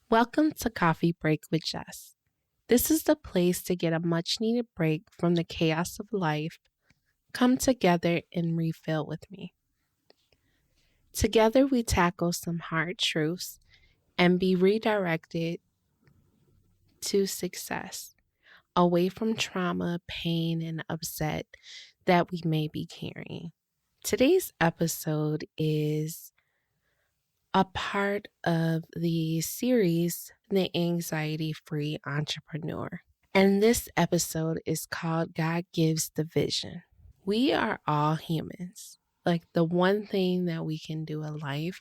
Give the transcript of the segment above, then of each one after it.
Welcome to Coffee Break with Jess. This is the place to get a much needed break from the chaos of life. Come together and refill with me. Together, we tackle some hard truths and be redirected to success, away from trauma, pain, and upset that we may be carrying. Today's episode is a part of the series, The Anxiety Free Entrepreneur. And this episode is called God Gives the Vision. We are all humans. Like, the one thing that we can do in life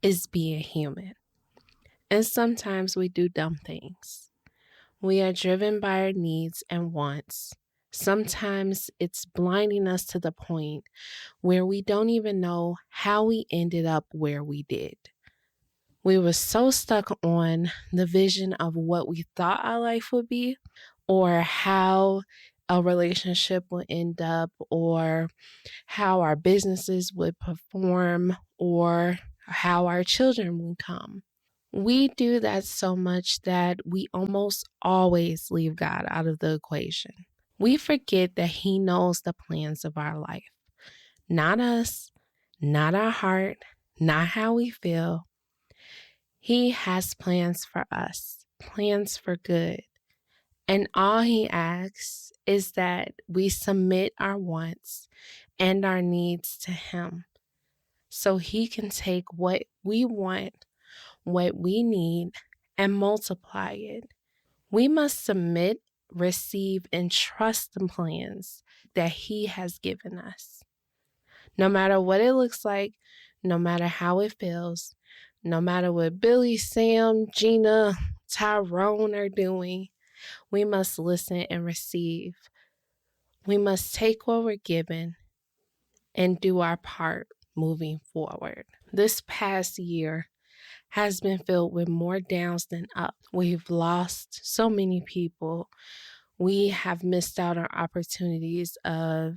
is be a human. And sometimes we do dumb things. We are driven by our needs and wants. Sometimes it's blinding us to the point where we don't even know how we ended up where we did. We were so stuck on the vision of what we thought our life would be, or how a relationship would end up, or how our businesses would perform, or how our children would come. We do that so much that we almost always leave God out of the equation. We forget that He knows the plans of our life, not us, not our heart, not how we feel. He has plans for us, plans for good. And all He asks is that we submit our wants and our needs to Him so He can take what we want, what we need, and multiply it. We must submit, receive, and trust the plans that He has given us. No matter what it looks like, no matter how it feels, no matter what Billy, Sam, Gina, Tyrone are doing, we must listen and receive. We must take what we're given and do our part moving forward. This past year has been filled with more downs than up. We've lost so many people. We have missed out on opportunities of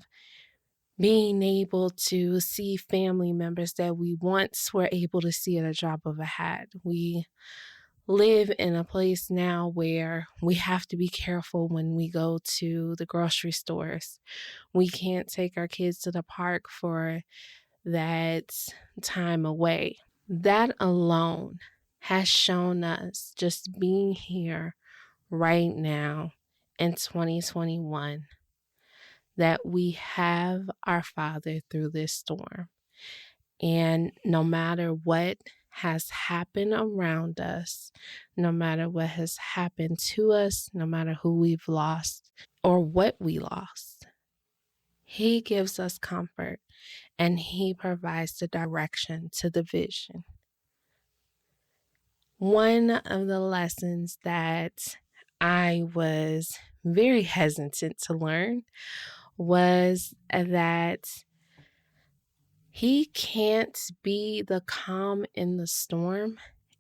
being able to see family members that we once were able to see at a drop of a hat. We live in a place now where we have to be careful when we go to the grocery stores. We can't take our kids to the park for that time away. That alone has shown us, just being here right now in 2021, that we have our Father through this storm. And no matter what has happened around us, no matter what has happened to us, no matter who we've lost or what we lost, He gives us comfort and He provides the direction to the vision. One of the lessons that I was very hesitant to learn was that He can't be the calm in the storm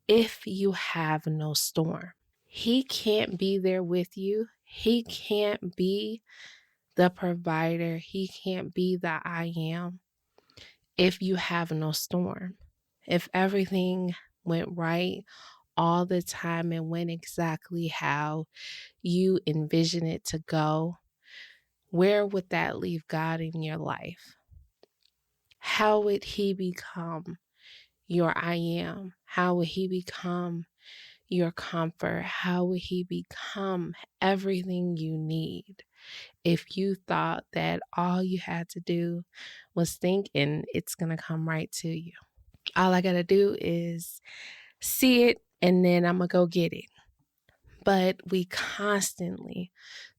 if you have no storm. He can't be there with you. He can't be the provider. He can't be the I am if you have no storm. If everything went right all the time and went exactly how you envision it to go, where would that leave God in your life? How would He become your I am? How would He become your comfort? How would He become everything you need if you thought that all you had to do was think and it's going to come right to you? All I got to do is see it and then I'm going to go get it. But we constantly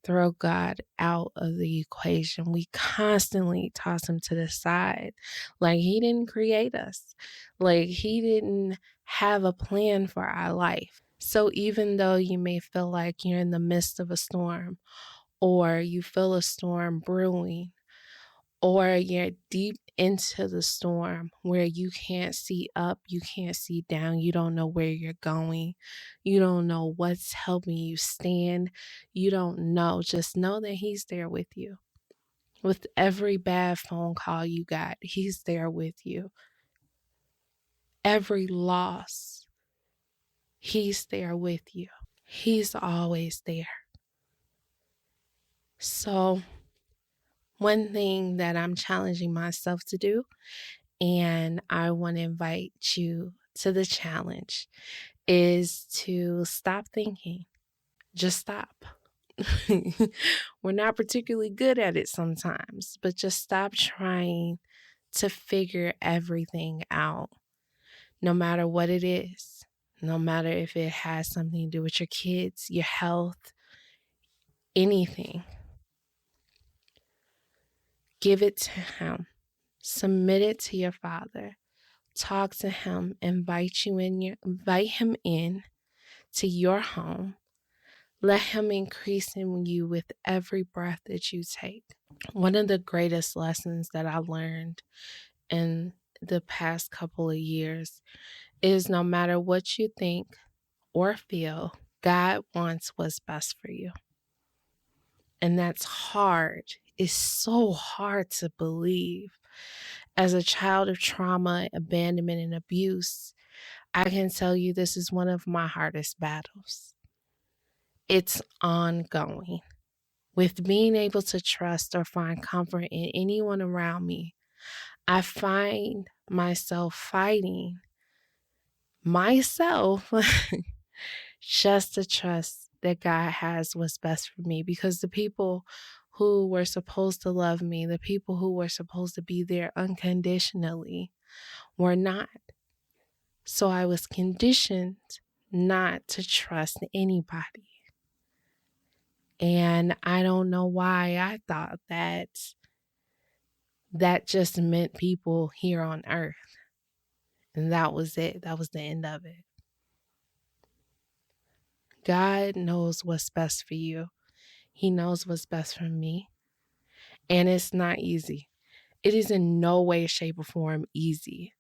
throw God out of the equation. We constantly toss Him to the side. Like He didn't create us. Like He didn't have a plan for our life. So even though you may feel like you're in the midst of a storm, or you feel a storm brewing, or you're deep into the storm where you can't see up, you can't see down, you don't know where you're going, you don't know what's helping you stand, you don't know, just know that He's there with you. With every bad phone call you got, He's there with you. Every loss, He's there with you. He's always there. So, one thing that I'm challenging myself to do, and I want to invite you to the challenge, is to stop thinking. Just stop. We're not particularly good at it sometimes, but just stop trying to figure everything out, no matter what it is, no matter if it has something to do with your kids, your health, anything. Give it to Him. Submit it to your Father. Talk to Him. Invite Him in to your home. Let Him increase in you with every breath that you take. One of the greatest lessons that I learned in the past couple of years is no matter what you think or feel, God wants what's best for you. And that's hard. It's so hard to believe. As a child of trauma, abandonment, and abuse, I can tell you this is one of my hardest battles. It's ongoing. With being able to trust or find comfort in anyone around me, I find myself fighting myself just to trust that God has what's best for me, because the people who were supposed to love me, the people who were supposed to be there unconditionally, were not. So I was conditioned not to trust anybody. And I don't know why I thought that just meant people here on earth. And that was it. That was the end of it. God knows what's best for you. He knows what's best for me. And it's not easy. It is in no way, shape, or form easy.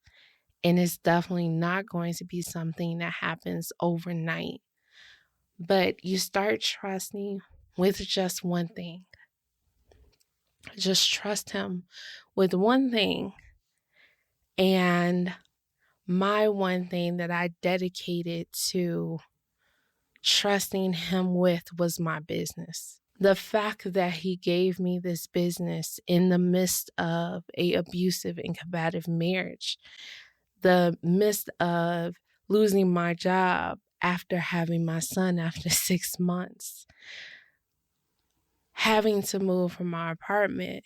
And it's definitely not going to be something that happens overnight. But you start trusting with just one thing. Just trust Him with one thing. And my one thing that I dedicated to trusting Him with was my business. The fact that He gave me this business in the midst of an abusive and combative marriage, the midst of losing my job after having my son after 6 months, having to move from our apartment,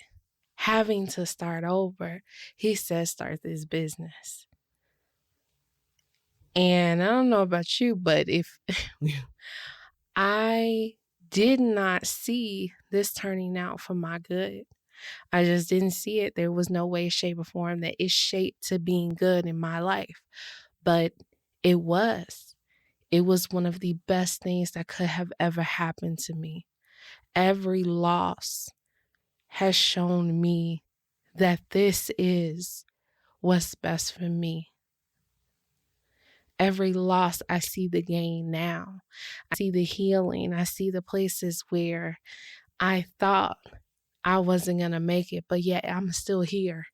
having to start over, He said, start this business. And I don't know about you, but if I did not see this turning out for my good, I just didn't see it. There was no way, shape, or form that it shaped to being good in my life. But it was. It was one of the best things that could have ever happened to me. Every loss has shown me that this is what's best for me. Every loss, I see the gain now. I see the healing. I see the places where I thought I wasn't going to make it, but yet I'm still here.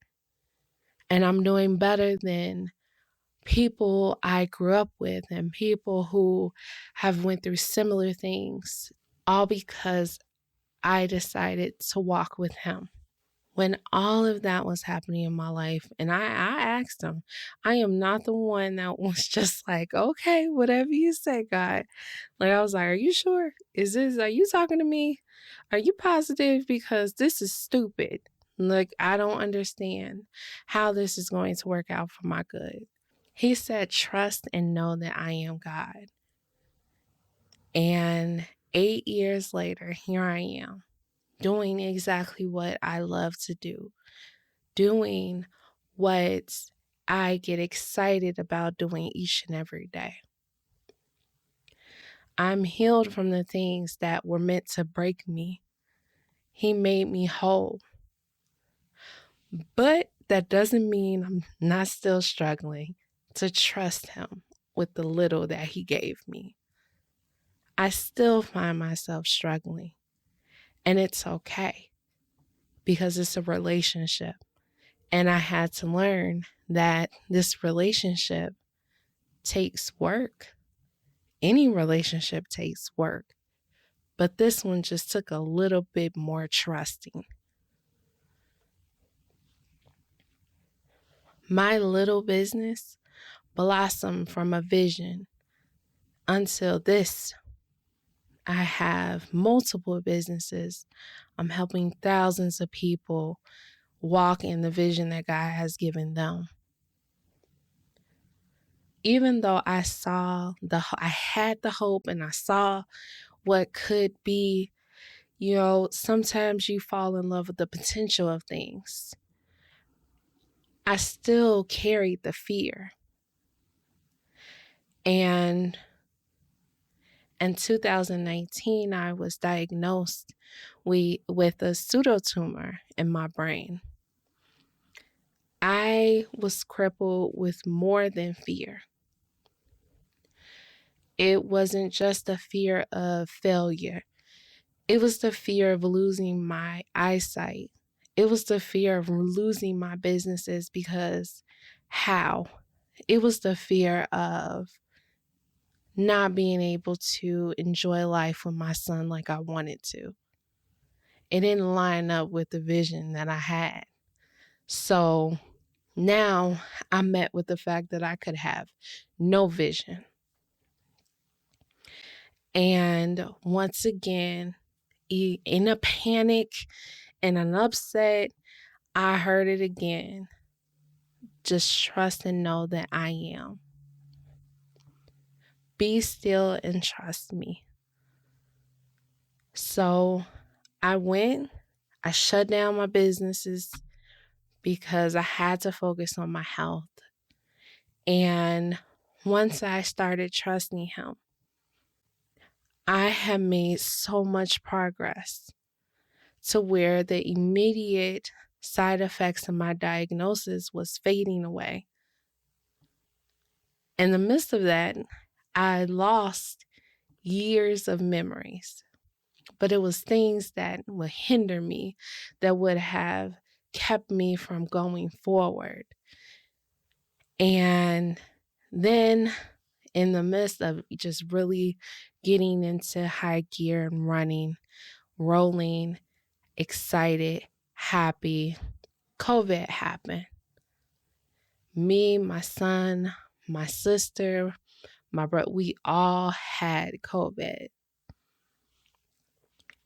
And I'm doing better than people I grew up with and people who have went through similar things, all because I decided to walk with Him. When all of that was happening in my life, and I asked Him, I am not the one that was just like, okay, whatever you say, God. Like, I was like, are you sure? Are you talking to me? Are you positive? Because this is stupid. Like, I don't understand how this is going to work out for my good. He said, trust and know that I am God. And 8 years later, here I am, doing exactly what I love to do, doing what I get excited about doing each and every day. I'm healed from the things that were meant to break me. He made me whole. But that doesn't mean I'm not still struggling to trust Him with the little that He gave me. I still find myself struggling. And it's okay, because it's a relationship. And I had to learn that this relationship takes work. Any relationship takes work, but this one just took a little bit more trusting. My little business blossomed from a vision until this. I have multiple businesses. I'm helping thousands of people walk in the vision that God has given them. Even though I had the hope and I saw what could be, sometimes you fall in love with the potential of things. I still carried the fear. And in 2019, I was diagnosed with a pseudotumor in my brain. I was crippled with more than fear. It wasn't just the fear of failure. It was the fear of losing my eyesight. It was the fear of losing my businesses because how? It was the fear of not being able to enjoy life with my son like I wanted to. It didn't line up with the vision that I had. So now I'm met with the fact that I could have no vision. And once again, in a panic and an upset, I heard it again. Just trust and know that I am. Be still and trust me. So I shut down my businesses because I had to focus on my health. And once I started trusting Him, I have made so much progress to where the immediate side effects of my diagnosis was fading away. In the midst of that, I lost years of memories, but it was things that would hinder me, that would have kept me from going forward. And then in the midst of just really getting into high gear and running, rolling, excited, happy, COVID happened. Me, my son, my sister, my brother, we all had COVID.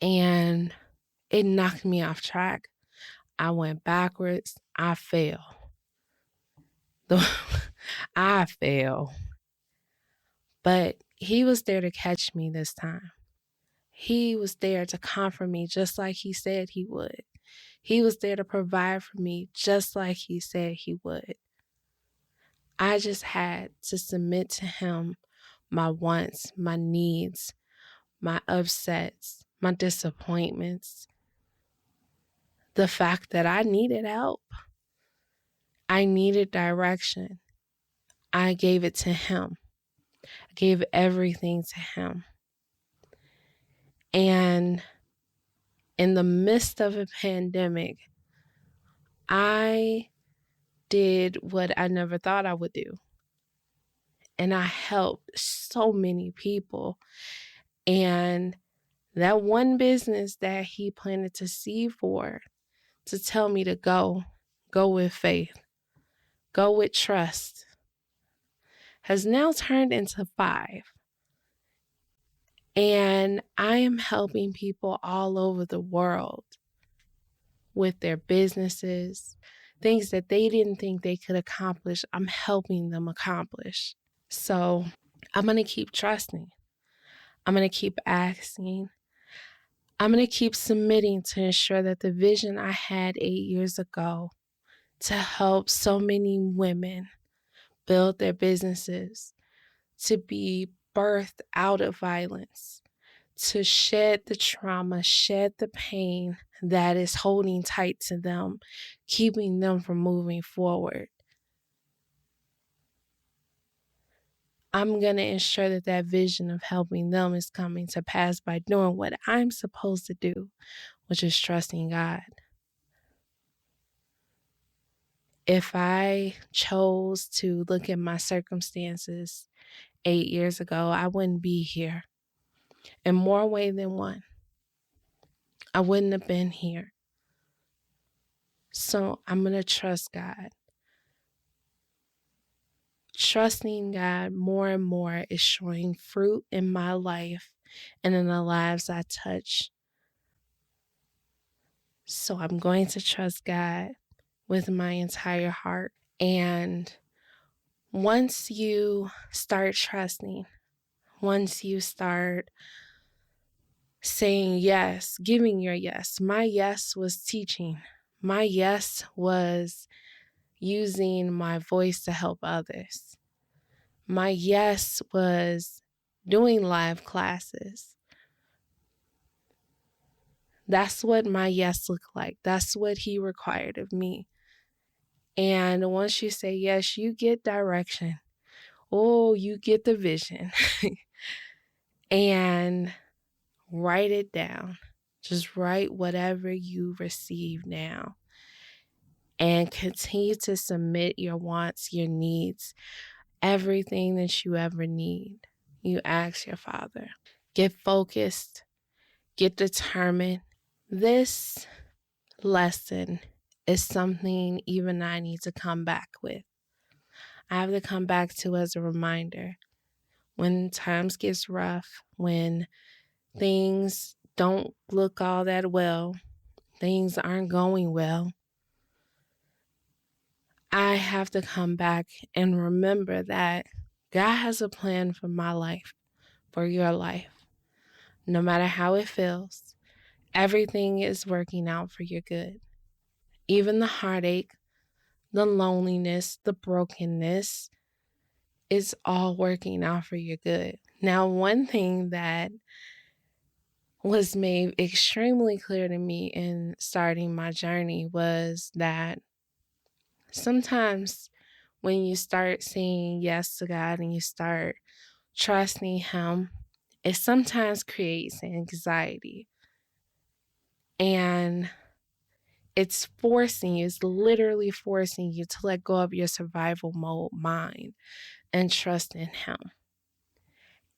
And it knocked me off track. I went backwards. I fell. I fell. But He was there to catch me this time. He was there to comfort me just like He said He would. He was there to provide for me just like He said He would. I just had to submit to Him my wants, my needs, my upsets, my disappointments, the fact that I needed help. I needed direction. I gave it to Him. I gave everything to Him. And in the midst of a pandemic, I did what I never thought I would do. And I helped so many people. And that one business that He planted a seed for, to tell me to go with faith, go with trust, has now turned into 5. And I am helping people all over the world with their businesses, things that they didn't think they could accomplish. I'm helping them accomplish. So I'm going to keep trusting. I'm going to keep asking. I'm going to keep submitting to ensure that the vision I had 8 years ago to help so many women build their businesses, to be birthed out of violence, to shed the trauma, shed the pain that is holding tight to them, keeping them from moving forward. I'm going to ensure that that vision of helping them is coming to pass by doing what I'm supposed to do, which is trusting God. If I chose to look at my circumstances 8 years ago, I wouldn't be here. In more ways than one, I wouldn't have been here. So I'm going to trust God. Trusting God more and more is showing fruit in my life and in the lives I touch. So I'm going to trust God with my entire heart. And once you start trusting, once you start saying yes, giving your yes, my yes was teaching. My yes was using my voice to help others. My yes was doing live classes. That's what my yes looked like. That's what he required of me. And once you say yes, you get direction. Oh, you get the vision. And write it down. Just write whatever you receive now. And continue to submit your wants, your needs, everything that you ever need. You ask your Father. Get focused. Get determined. This lesson is something even I need to come back with. I have to come back to as a reminder. When times gets rough, when things don't look all that well, things aren't going well, I have to come back and remember that God has a plan for my life, for your life. No matter how it feels, everything is working out for your good. Even the heartache, the loneliness, the brokenness, it's all working out for your good. Now, one thing that was made extremely clear to me in starting my journey was that sometimes when you start saying yes to God and you start trusting Him, it sometimes creates anxiety. And it's literally forcing you to let go of your survival mode mind and trust in Him.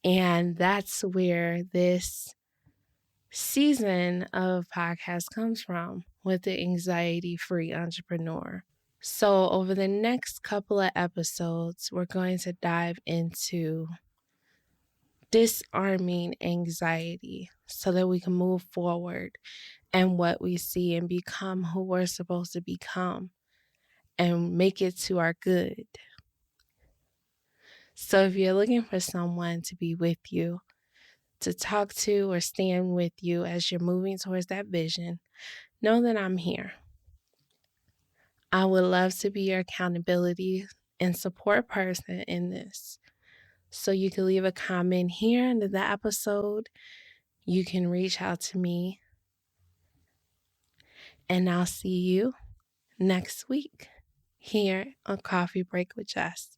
And that's where this season of podcast comes from, with the anxiety-free entrepreneur. So over the next couple of episodes, we're going to dive into disarming anxiety so that we can move forward and what we see and become who we're supposed to become and make it to our good. So if you're looking for someone to be with you, to talk to or stand with you as you're moving towards that vision, know that I'm here. I would love to be your accountability and support person in this. So you can leave a comment here under the episode. You can reach out to me. And I'll see you next week here on Coffee Break with Jess.